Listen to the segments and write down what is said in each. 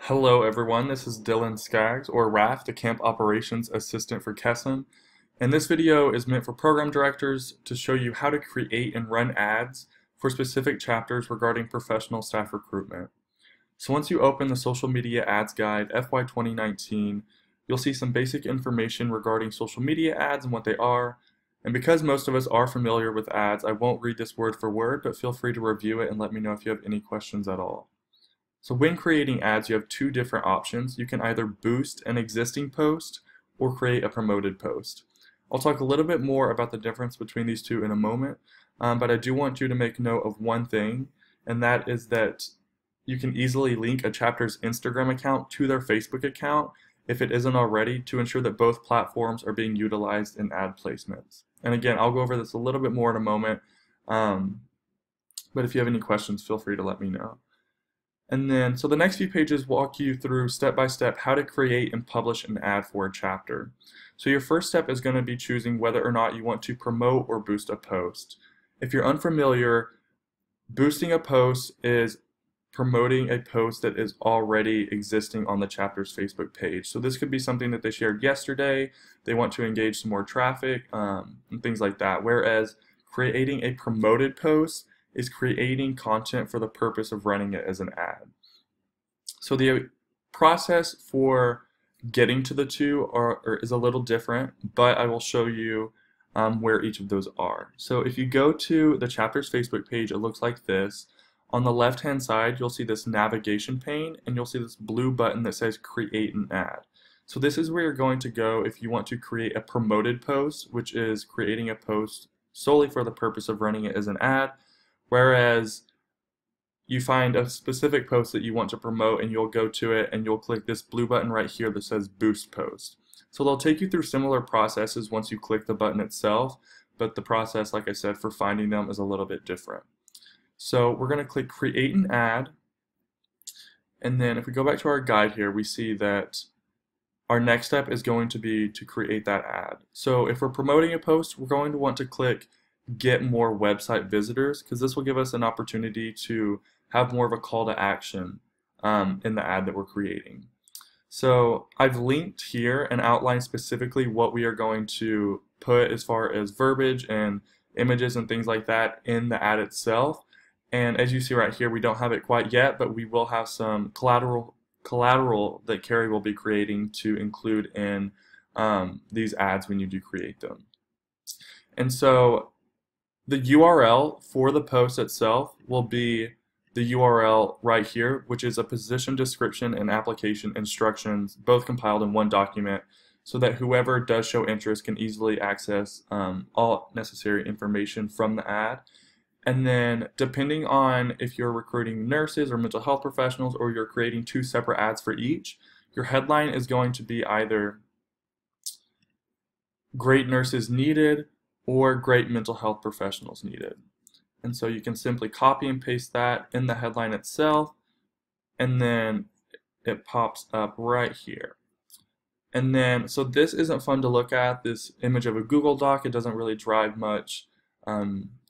Hello everyone, this is Dylan Skaggs, or Raf, the Camp Operations Assistant for Kesson. And this video is meant for program directors to show you how to create and run ads for specific chapters regarding professional staff recruitment. So once you open the Social Media Ads Guide FY 2019, you'll see some basic information regarding social media ads and what they are. And because most of us are familiar with ads, I won't read this word for word, but feel free to review it and let me know if you have any questions at all. So when creating ads, you have two different options. You can either boost an existing post or create a promoted post. I'll talk a little bit more about the difference between these two in a moment, but I do want you to make note of one thing, and that is that you can easily link a chapter's Instagram account to their Facebook account if it isn't already, to ensure that both platforms are being utilized in ad placements. And again, I'll go over this a little bit more in a moment, but if you have any questions, feel free to let me know. And then, so the next few pages walk you through step by step how to create and publish an ad for a chapter. So your first step is going to be choosing whether or not you want to promote or boost a post. If you're unfamiliar, boosting a post is promoting a post that is already existing on the chapter's Facebook page. So this could be something that they shared yesterday, they want to engage some more traffic, and things like that. Whereas creating a promoted post is creating content for the purpose of running it as an ad. So the process for getting to the two is a little different, but I will show you where each of those are. So if you go to the chapter's Facebook page, it looks like this. On the left hand side, you'll see this navigation pane, and you'll see this blue button that says create an ad. So this is where you're going to go if you want to create a promoted post, which is creating a post solely for the purpose of running it as an ad. Whereas you find a specific post that you want to promote, and you'll go to it and you'll click this blue button right here that says boost post. So they'll take you through similar processes once you click the button itself, but the process, like I said, for finding them is a little bit different. So we're going to click create an ad, and then if we go back to our guide here, we see that our next step is going to be to create that ad. So if we're promoting a post, we're going to want to click get more website visitors, because this will give us an opportunity to have more of a call to action in the ad that we're creating. So I've linked here and outlined specifically what we are going to put as far as verbiage and images and things like that in the ad itself. And as you see right here, we don't have it quite yet, but we will have some collateral that Carrie will be creating to include in these ads when you do create them. And so the URL for the post itself will be the URL right here, which is a position description and application instructions, both compiled in one document, so that whoever does show interest can easily access all necessary information from the ad. And then depending on if you're recruiting nurses or mental health professionals, or you're creating two separate ads for each, your headline is going to be either great nurses needed or great mental health professionals needed. And so you can simply copy and paste that in the headline itself, and then it pops up right here. And then, so this isn't fun to look at, this image of a Google Doc. It doesn't really drive much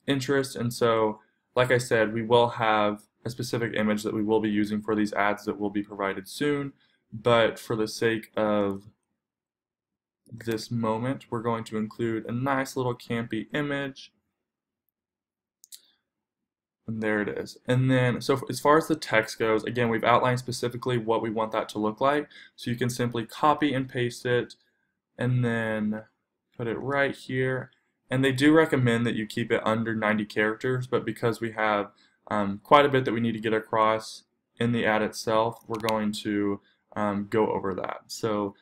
interest, and so, like I said, we will have a specific image that we will be using for these ads that will be provided soon, but for the sake of this moment, we're going to include a nice little campy image, and there it is. And then, so as far as the text goes, again, we've outlined specifically what we want that to look like, so you can simply copy and paste it and then put it right here. And they do recommend that you keep it under 90 characters, but because we have quite a bit that we need to get across in the ad itself, we're going to go over that. So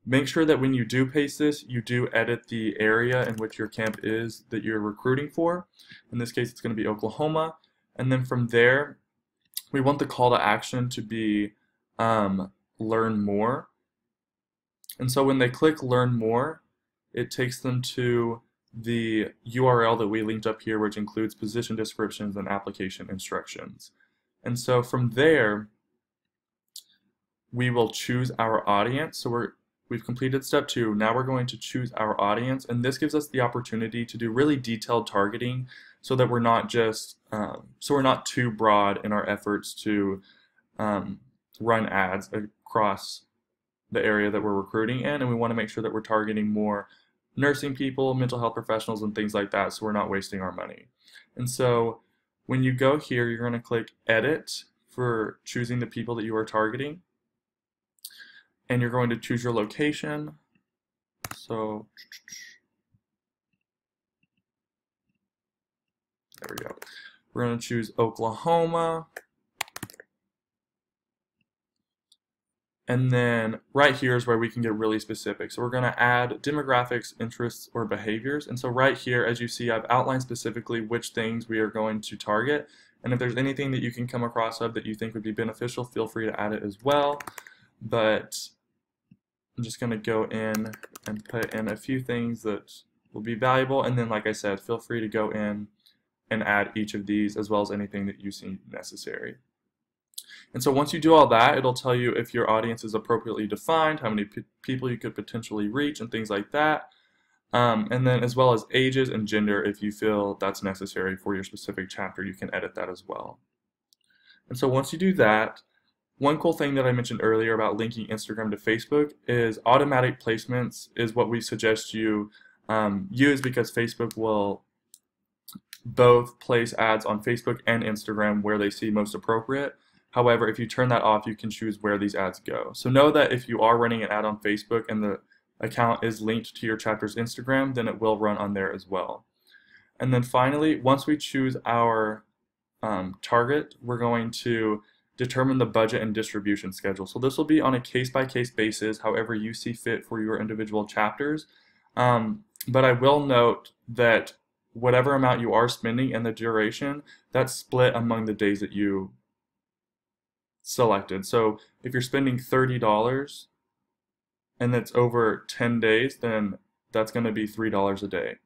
make sure that when you do paste this, you do edit the area in which your camp is that you're recruiting for. In this case, it's going to be Oklahoma. And then from there, we want the call to action to be learn more. And so when they click learn more, it takes them to the URL that we linked up here, which includes position descriptions and application instructions. And so from there, we will choose our audience. So we've completed step 2. Now we're going to choose our audience, and this gives us the opportunity to do really detailed targeting, so that we're not just so we're not too broad in our efforts to run ads across the area that we're recruiting in, and we want to make sure that we're targeting more nursing people, mental health professionals, and things like that, so we're not wasting our money. And so when you go here, you're going to click Edit for choosing the people that you are targeting, and you're going to choose your location. So there we go. We're going to choose Oklahoma. And then right here is where we can get really specific. So we're going to add demographics, interests, or behaviors. And so right here, as you see, I've outlined specifically which things we are going to target. And if there's anything that you can come across of that you think would be beneficial, feel free to add it as well. But I'm just going to go in and put in a few things that will be valuable. And then, like I said, feel free to go in and add each of these as well as anything that you see necessary. And so once you do all that, it'll tell you if your audience is appropriately defined, how many people you could potentially reach, and things like that. And then as well as ages and gender, if you feel that's necessary for your specific chapter, you can edit that as well. And so once you do that, one cool thing that I mentioned earlier about linking Instagram to Facebook is automatic placements is what we suggest you use, because Facebook will both place ads on Facebook and Instagram where they see most appropriate. However, if you turn that off, you can choose where these ads go. So know that if you are running an ad on Facebook and the account is linked to your chapter's Instagram, then it will run on there as well. And then finally, once we choose our target, we're going to determine the budget and distribution schedule. So this will be on a case-by-case basis, however you see fit for your individual chapters. But I will note that whatever amount you are spending and the duration, that's split among the days that you selected. So if you're spending $30 and it's over 10 days, then that's going to be $3 a day.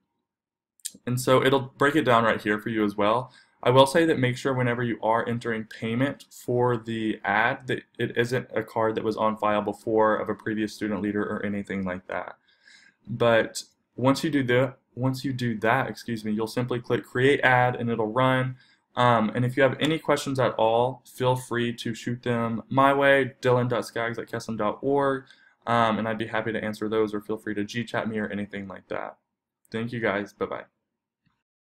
And so it'll break it down right here for you as well. I will say that make sure whenever you are entering payment for the ad that it isn't a card that was on file before of a previous student leader or anything like that. But once you do that, you'll simply click Create Ad and it'll run. And if you have any questions at all, feel free to shoot them my way, dylan.skaggs@kesem.org, and I'd be happy to answer those, or feel free to G-chat me or anything like that. Thank you guys. Bye-bye.